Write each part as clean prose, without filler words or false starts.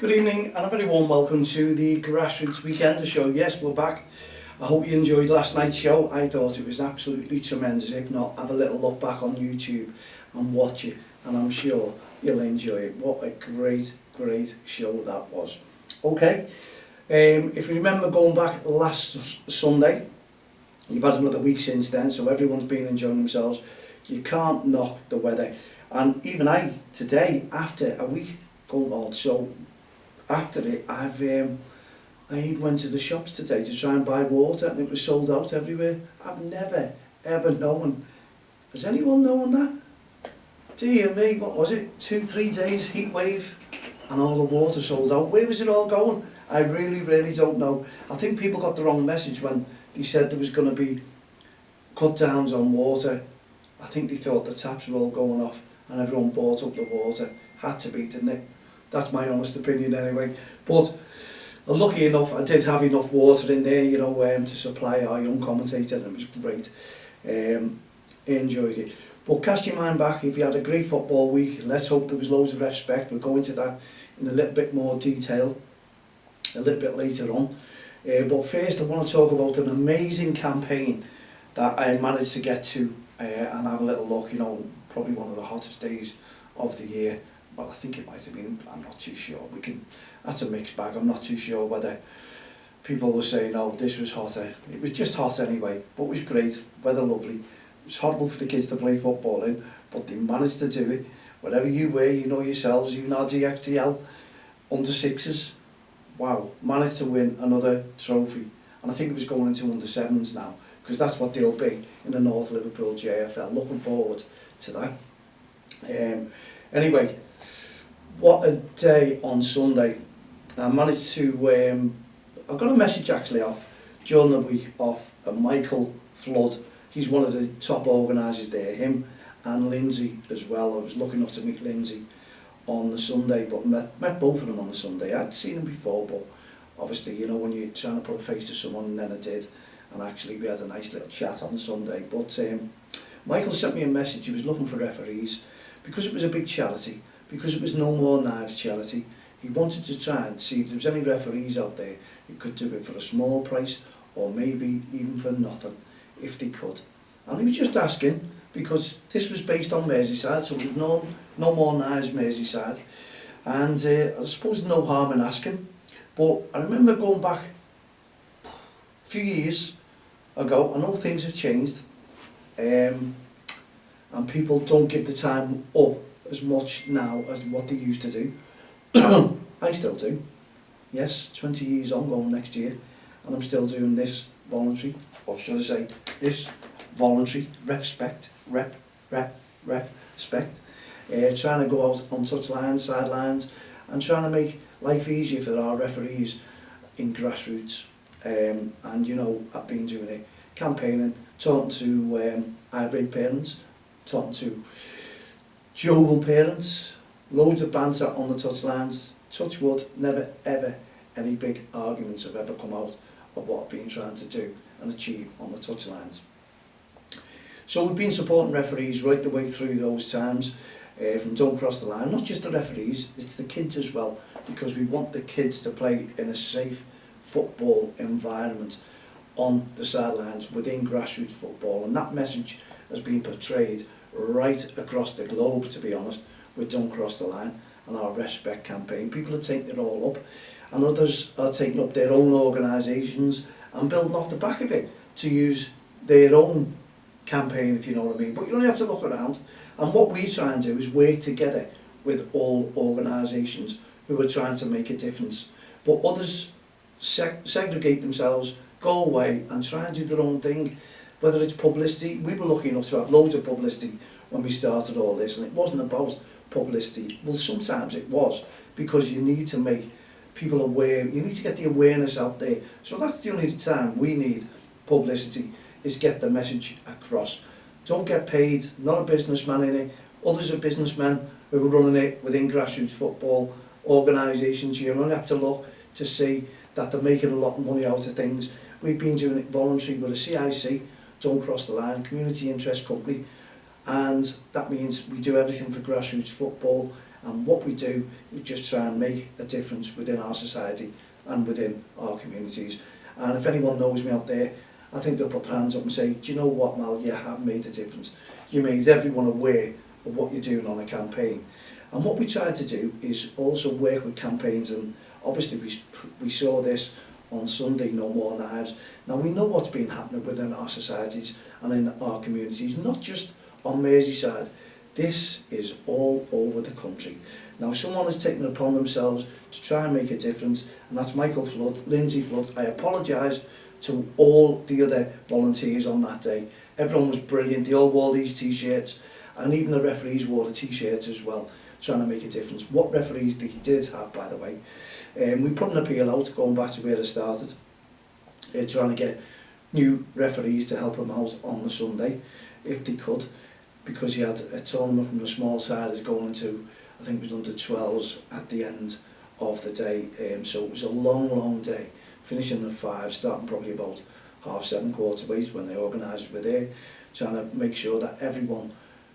Good evening and a very warm welcome to the Grassroots Weekender show. Yes, we're back. I hope you enjoyed last night's show. I thought it was absolutely tremendous. If not, have a little look back on YouTube and watch it, and I'm sure you'll enjoy it. What a great show that was. Okay, if you remember going back last Sunday, you've had another week since then, so everyone's been enjoying themselves. You can't knock the weather. And even I, today, after a week going on, so after it, I even went to the shops today to try and buy water, and it was sold out everywhere. I've never, ever known. Has anyone known that? Dear me, what was it? 2-3 days heat wave, and all the water sold out. Where was it all going? I really don't know. I think people got the wrong message when they said there was going to be cut downs on water. I think they thought the taps were all going off, and everyone bought up the water. Had to be, didn't it? That's my honest opinion anyway. But lucky enough, I did have enough water in there, you know, to supply our young commentator, and it was great. Enjoyed it. But cast your mind back, if you had a great football week, let's hope there was loads of respect. We'll go into that in a little bit more detail a little bit later on. But first I want to talk about an amazing campaign that I managed to get to and have a little look, you know, probably one of the hottest days of the year. Well, I think it might have been, I'm not too sure. That's a mixed bag. I'm not too sure whether people will say, no, this was hotter. It was just hot anyway, but it was great, weather lovely. It was horrible for the kids to play football in, but they managed to do it. Whatever you wear, you know yourselves, even our DXTL under sixes, wow, managed to win another trophy. And I think it was going into under sevens now, because that's what they'll be in the North Liverpool JFL. Looking forward to that. Anyway, what a day on Sunday. I managed to, I got a message actually off during the week off Michael Flood. He's one of the top organisers there, him and Lindsay as well. I was lucky enough to meet Lindsay on the Sunday, but met both of them on the Sunday. I'd seen them before, but obviously, you know, when you're trying to put a face to someone, and then I did, and actually we had a nice little chat on the Sunday. But Michael sent me a message. He was looking for referees because it was a big charity, because it was No More Knives charity. He wanted to try and see if there was any referees out there who could do it for a small price, or maybe even for nothing, if they could. And he was just asking, because this was based on Merseyside, so it was no More Knives Merseyside. And I suppose no harm in asking. But I remember going back a few years ago, I know things have changed, and people don't give the time up as much now as what they used to do. I still do. Yes, 20 years on, going next year, and I'm still doing this voluntary, or should I say, this voluntary respect, trying to go out on touchlines, sidelines, and trying to make life easier for our referees in grassroots. And you know, I've been doing it, campaigning, talking to irate parents, talking to jovial parents, loads of banter on the touchlines. Touch wood, never ever any big arguments have ever come out of what I've been trying to do and achieve on the touchlines. So we've been supporting referees right the way through those times, from Don't Cross the Line. Not just the referees, it's the kids as well, because we want the kids to play in a safe football environment on the sidelines within grassroots football, and that message has been portrayed right across the globe, to be honest, with Don't Cross the Line and our respect campaign. People are taking it all up, and others are taking up their own organisations and building off the back of it to use their own campaign, if you know what I mean. But you only have to look around, and what we try and do is work together with all organisations who are trying to make a difference. But others segregate themselves, go away and try and do their own thing, whether it's publicity. We were lucky enough to have loads of publicity when we started all this, and it wasn't about publicity. Well, sometimes it was, because you need to make people aware, you need to get the awareness out there. So that's the only time we need publicity, is get the message across. Don't get paid, not a businessman in it. Others are businessmen who are running it within grassroots football organisations. You only have to look to see that they're making a lot of money out of things. We've been doing it voluntary with a CIC, Don't Cross the Line, community interest company, and that means we do everything for grassroots football, And what we do is just try and make a difference within our society and within our communities. And if anyone knows me out there, I think they'll put their hands up and say, do you know what, Mal, you have made a difference. You made everyone aware of what you're doing on a campaign. And what we tried to do is also work with campaigns, and obviously we saw this on Sunday, No More Knives. Now we know what's been happening within our societies and in our communities, not just on Merseyside. This is all over the country. Now someone has taken it upon themselves to try and make a difference, and that's Michael Flood, Lindsay Flood. I apologise to all the other volunteers on that day. Everyone was brilliant, they all wore these t-shirts, and even the referees wore the t-shirts as well, trying to make a difference. What referees they did have, by the way, we put an appeal out, going back to where it started, trying to get new referees to help them out on the Sunday, if they could, because he had a tournament from the small side is going into, I think it was under 12s at the end of the day, so it was a long day, finishing at 5, starting probably about 7:30, 8:15 when the organisers were there, trying to make sure that everyone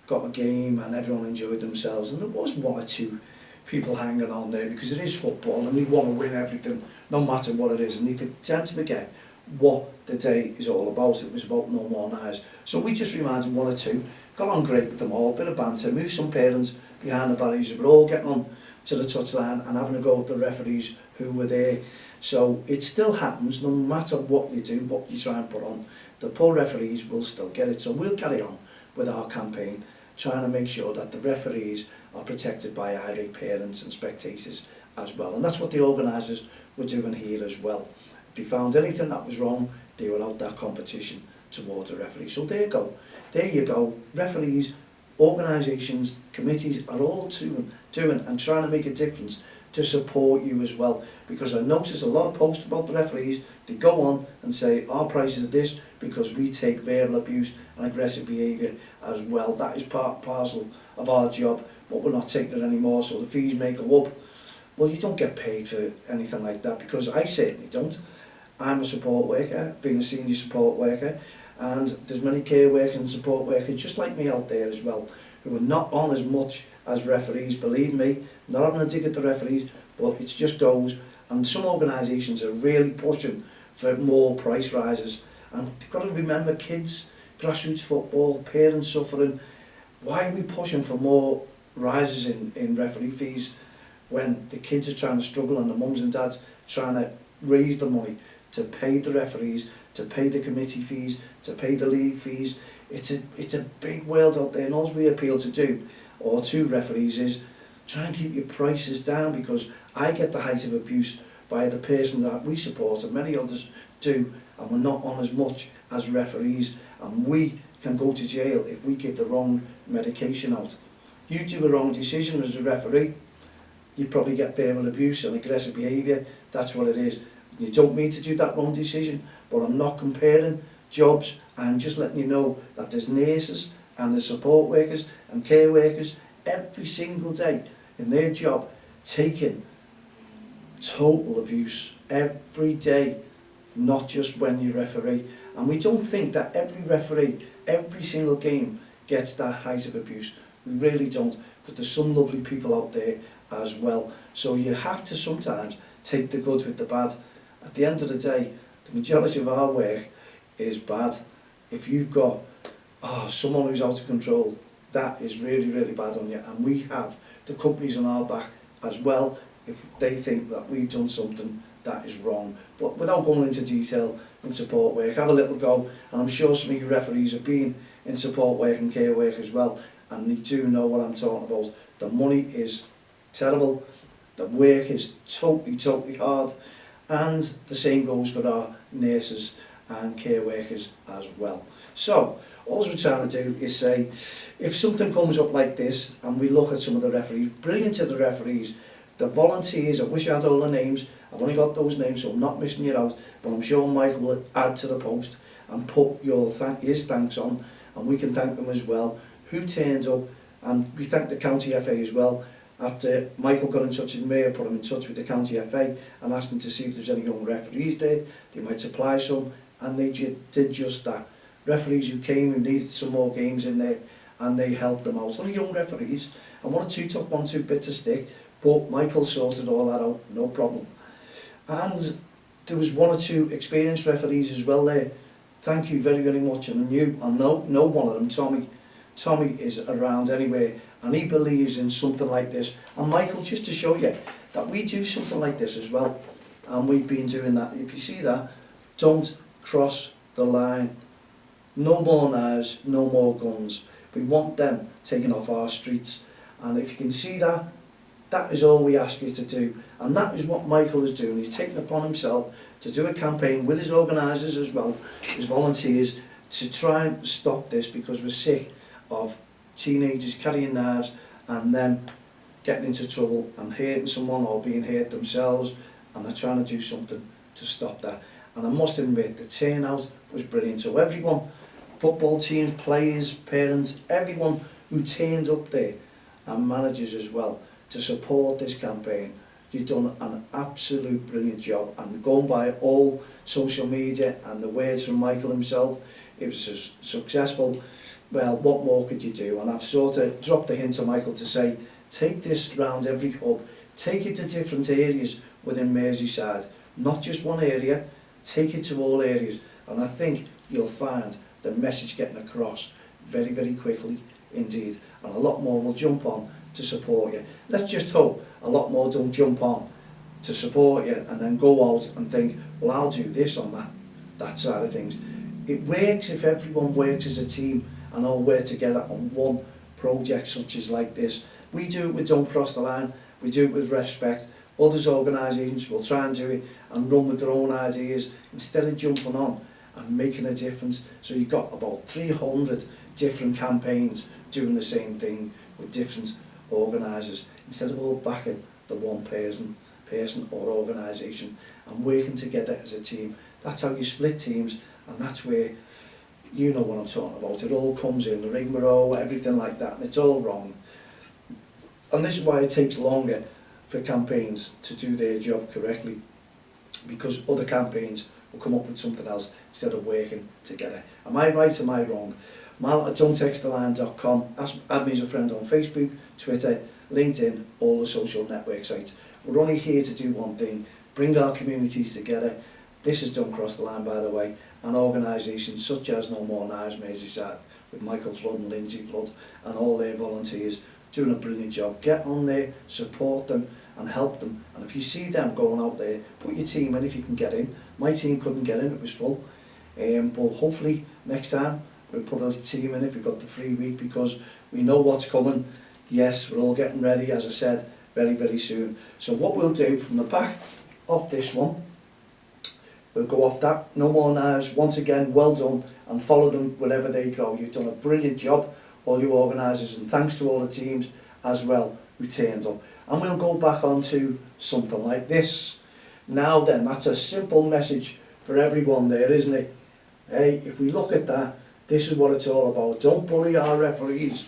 got a game and everyone enjoyed themselves. And there was one or two people hanging on there because it is football and we want to win everything, no matter what it is, and they tend to forget what the day is all about. It was about No More Knives. So we just reminded one or two, got on great with them all, bit of banter, moved some parents behind the barriers, we're all getting on to the touchline and having a go at the referees who were there. So it still happens, no matter what you do, what you try and put on, the poor referees will still get it. So we'll carry on with our campaign, trying to make sure that the referees are protected by irate parents and spectators as well. And that's what the organisers were doing here as well. If they found anything that was wrong, they were out that competition towards the referee. So there you go. Referees, organisations, committees are all doing and trying to make a difference to support you as well, because I notice a lot of posts about the referees. They go on and say our prices are this because we take verbal abuse and aggressive behaviour as well. That is part and parcel of our job, but we're not taking it anymore, so the fees may go up. Well, you don't get paid for anything like that, because I certainly don't. I'm a support worker, being a senior support worker, and there's many care workers and support workers just like me out there as well, who are not on as much as referees, believe me. Not having a dig at the referees, but it just goes. And some organisations are really pushing for more price rises. And you've got to remember, kids, grassroots football, parents suffering. Why are we pushing for more rises in referee fees when the kids are trying to struggle and the mums and dads trying to raise the money to pay the referees, to pay the committee fees, to pay the league fees? It's a big world out there, and all we appeal to do, or to referees, is try and keep your prices down, because I get the height of abuse by the person that we support, and many others do, and we're not on as much as referees, and we can go to jail if we give the wrong medication out. You do a wrong decision as a referee, you probably get verbal abuse and aggressive behaviour. That's what it is. You don't mean to do that wrong decision, but I'm not comparing jobs. I'm just letting you know that there's nurses and there's support workers and care workers every single day in their job taking total abuse every day, not just when you referee. And we don't think that every referee, every single game gets that height of abuse. We really don't, but there's some lovely people out there as well. So you have to sometimes take the good with the bad. At the end of the day, the majority of our work is bad. If you've got someone who's out of control, that is really, really bad on you. And we have the companies on our back as well if they think that we've done something that is wrong. But without going into detail in support work, have a little go. And I'm sure some of you referees have been in support work and care work as well, and they do know what I'm talking about. The money is terrible, the work is totally hard, and the same goes for our nurses and care workers as well. So all we're trying to do is say, if something comes up like this and we look at some of the referees, brilliant to the referees, the volunteers, I wish I had all the names, I've only got those names so I'm not missing you out, but I'm sure Michael will add to the post and put his thanks on, and we can thank them as well, who turned up. And we thank the county FA as well. After Michael got in touch with me, I put him in touch with the county FA and asked them to see if there's any young referees there. They might supply some, and they did just that. Referees who came, who needed some more games in there, and they helped them out. Only young referees, and one or two took 1-2 bits of stick, but Michael sorted all that out, no problem. And there was 1 or 2 experienced referees as well there. Thank you very, very much. And I know one of them, Tommy. Tommy is around anyway, and he believes in something like this. And Michael, just to show you that we do something like this as well, and we've been doing that. If you see that, don't cross the line. No more knives, no more guns. We want them taken off our streets. And if you can see that, that is all we ask you to do. And that is what Michael is doing. He's taken upon himself to do a campaign with his organisers as well, his volunteers, to try and stop this, because we're sick of teenagers carrying knives and then getting into trouble and hurting someone or being hurt themselves, and they're trying to do something to stop that. And I must admit, the turnout was brilliant. So everyone, football teams, players, parents, everyone who turned up there, and managers as well, to support this campaign, you've done an absolute brilliant job. And going by all social media and the words from Michael himself, it was successful. Well, what more could you do? And I've sort of dropped a hint to Michael to say, take this round every hub, take it to different areas within Merseyside, not just one area, take it to all areas. And I think you'll find the message getting across very, very quickly indeed. And a lot more will jump on to support you. Let's just hope a lot more don't jump on to support you and then go out and think, well, I'll do this on that side of things. It works if everyone works as a team and all work together on one project such as like this. We do it with Don't Cross the Line, we do it with Respect. Others organisations will try and do it and run with their own ideas instead of jumping on and making a difference. So you've got about 300 different campaigns doing the same thing with different organisers, instead of all backing the one person or organisation and working together as a team. That's how you split teams, and that's where, you know what I'm talking about, it all comes in, the rigmarole, everything like that, and it's all wrong. And this is why it takes longer for campaigns to do their job correctly, because other campaigns will come up with something else instead of working together. Am I right, am I wrong? Mal at don'ttexttheline.com, add me as a friend on Facebook, Twitter, LinkedIn, all the social network sites. We're only here to do one thing, bring our communities together. This is Don't Cross the Line, by the way, and organisations such as No More Knives Merseyside, with Michael Flood and Lindsay Flood and all their volunteers doing a brilliant job. Get on there, support them and help them. And if you see them going out there, put your team in if you can get in. My team couldn't get in, it was full. But hopefully next time we'll put a team in if we've got the free week, because we know what's coming. Yes, we're all getting ready, as I said, very, very soon. So what we'll do from the back of this one, we'll go off that. No More Knives, once again, well done, and follow them wherever they go. You've done a brilliant job, all you organisers, and thanks to all the teams as well who turned up. And we'll go back onto something like this. Now then, that's a simple message for everyone there, isn't it? Hey, if we look at that, this is what it's all about. Don't bully our referees.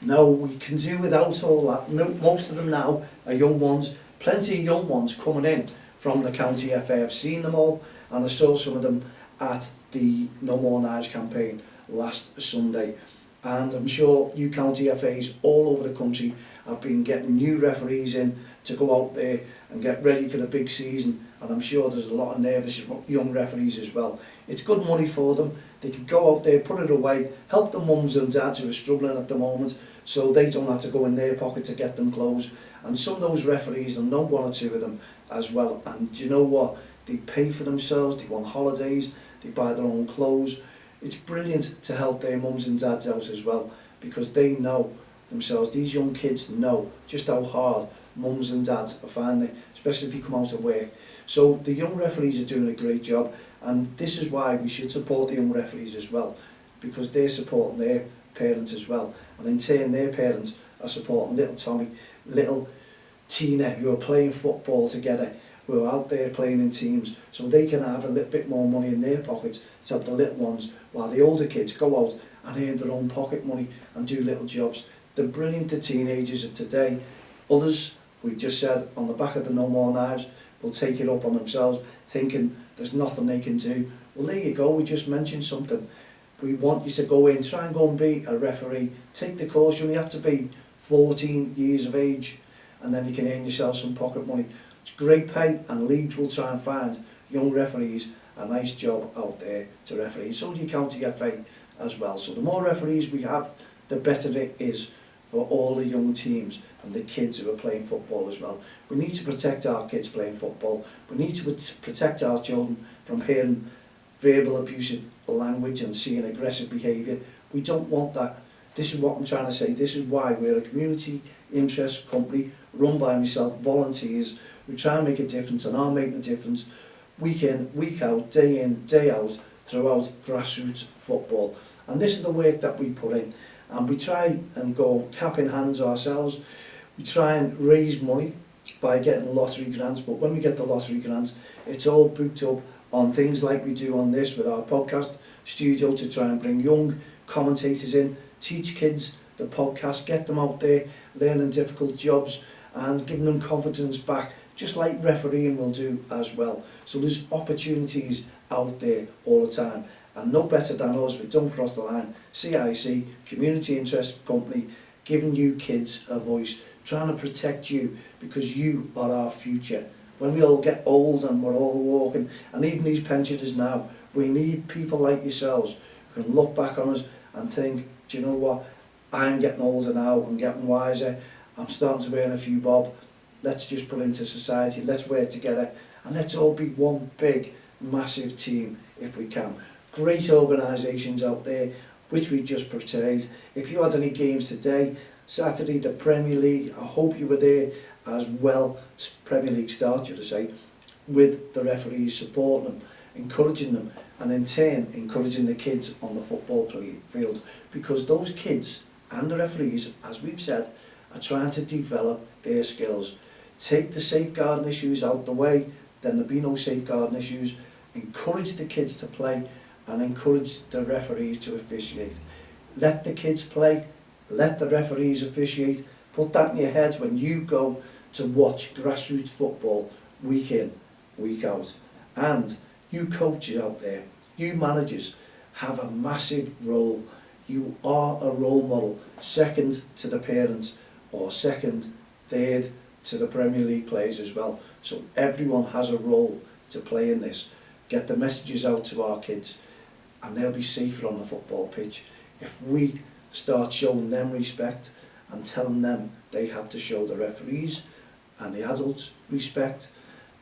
No, we can do without all that. Most of them now are young ones, plenty of young ones coming in from the county FA. I've seen them all, and I saw some of them at the No More Knives campaign last Sunday. And I'm sure you county FAs all over the country have been getting new referees in to go out there and get ready for the big season. And I'm sure there's a lot of nervous young referees as well. It's good money for them. They can go out there, put it away, help the mums and dads who are struggling at the moment, so they don't have to go in their pocket to get them clothes. And some of those referees, they'll know 1 or 2 of them as well. And do you know what? They pay for themselves, they go on holidays, they buy their own clothes. It's brilliant to help their mums and dads out as well, because they know themselves, these young kids know just how hard mums and dads are finding it, especially if you come out of work. So the young referees are doing a great job, and this is why we should support the young referees as well, because they're supporting their parents as well, and in turn their parents are supporting little Tommy, little Tina, who are playing football together, who are out there playing in teams, so they can have a little bit more money in their pockets to help the little ones, while the older kids go out and earn their own pocket money and do little jobs. They're brilliant, the teenagers of today. Others, we've just said, on the back of the No More Knives, will take it up on themselves, thinking there's nothing they can do. Well, there you go, we just mentioned something. We want you to go in, try and go and be a referee. Take the course, you only have to be 14 years of age, and then you can earn yourself some pocket money. It's great pay, and leagues will try and find young referees a nice job out there to referee. So do your county FA as well. So the more referees we have, the better it is for all the young teams and the kids who are playing football as well. We need to protect our kids playing football. We need to protect our children from hearing verbal abusive language and seeing aggressive behaviour. We don't want that. This is what I'm trying to say. This is why we're a community interest company run by myself, volunteers. We try and make a difference and are making a difference week in, week out, day in, day out throughout grassroots football. And this is the work that we put in. And we try and go cap in hands ourselves. We try and raise money by getting lottery grants, but when we get the lottery grants, it's all booked up on things like we do on this with our podcast studio to try and bring young commentators in, teach kids the podcast, get them out there learning difficult jobs and giving them confidence back, just like refereeing will do as well. So there's opportunities out there all the time, and no better than us with Don't Cross the Line, CIC, Community Interest Company, giving you kids a voice, trying to protect you because you are our future. When we all get old and we're all walking, and even these pensioners now, we need people like yourselves who can look back on us and think, do you know what, I'm getting older now, I'm getting wiser, I'm starting to earn a few bob, let's just put into society, let's work together, and let's all be one big, massive team if we can. Great organisations out there, which we just portrayed. If you had any games today, Saturday, the Premier League, I hope you were there as well, Premier League start, should I say, with the referees supporting them, encouraging them, and in turn encouraging the kids on the football field, because those kids and the referees, as we've said, are trying to develop their skills. Take the safeguarding issues out the way, then there'll be no safeguarding issues. Encourage the kids to play and encourage the referees to officiate. Let the kids play, let the referees officiate. Put that in your head when you go to watch grassroots football week in, week out. And you coaches out there, you managers, have a massive role. You are a role model, second to the parents or second, third to the Premier League players as well. So everyone has a role to play in this. Get the messages out to our kids and they'll be safer on the football pitch. If we start showing them respect and telling them they have to show the referees and the adults respect,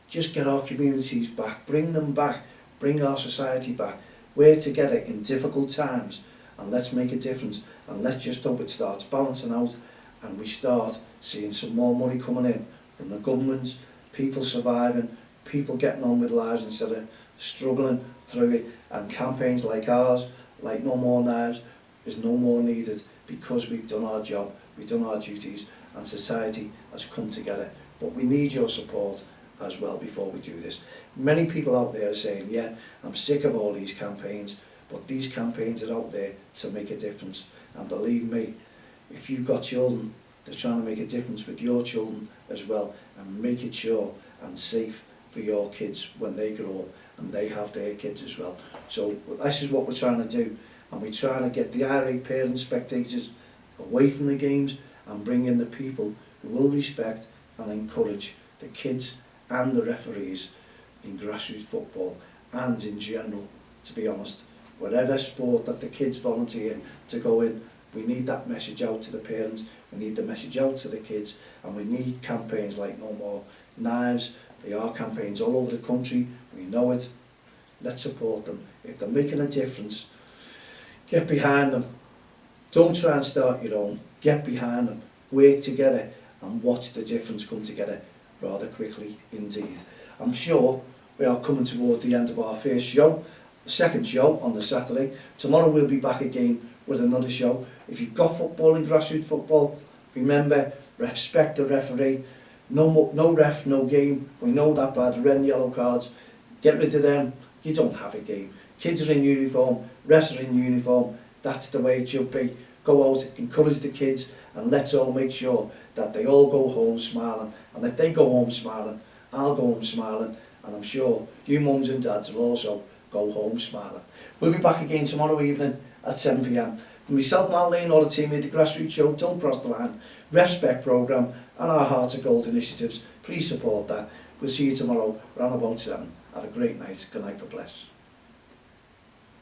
just get our communities back, bring them back, bring our society back. We're together in difficult times and let's make a difference, and let's just hope it starts balancing out and we start seeing some more money coming in from the governments, people surviving, people getting on with lives instead of struggling through it, and campaigns like ours, like No More Knives, is no more needed because we've done our job, we've done our duties, and society has come together. But we need your support as well before we do this. Many people out there are saying, yeah, I'm sick of all these campaigns, but these campaigns are out there to make a difference. And believe me, if you've got children, they're trying to make a difference with your children as well, and make it sure and safe for your kids when they grow up and they have their kids as well. So this is what we're trying to do, and we're trying to get the irate parents, spectators away from the games and bring in the people who will respect and encourage the kids and the referees in grassroots football and in general, to be honest. Whatever sport that the kids volunteer to go in, we need that message out to the parents, we need the message out to the kids, and we need campaigns like No More Knives. There are campaigns all over the country, we know it. Let's support them. If they're making a difference, get behind them. Don't try and start your own. Get behind them, work together and watch the difference come together rather quickly indeed. I'm sure we are coming towards the end of our first show, the second show on the Saturday. Tomorrow we'll be back again with another show. If you've got football and grassroots football, remember, respect the referee. No ref, no game. We know that by the red and yellow cards. Get rid of them. You don't have a game. Kids are in uniform, refs are in uniform. That's the way it should be. Go out, encourage the kids, and let's all make sure that they all go home smiling. And if they go home smiling, I'll go home smiling, and I'm sure you mums and dads will also go home smiling. We'll be back again tomorrow evening at 7 p.m. From myself, Mal Lane, all the team at the Grassroots Show, Don't Cross the Line, Respect Programme and our Hearts of Gold initiatives. Please support that. We'll see you tomorrow around about 7. Have a great night. Good night. God bless.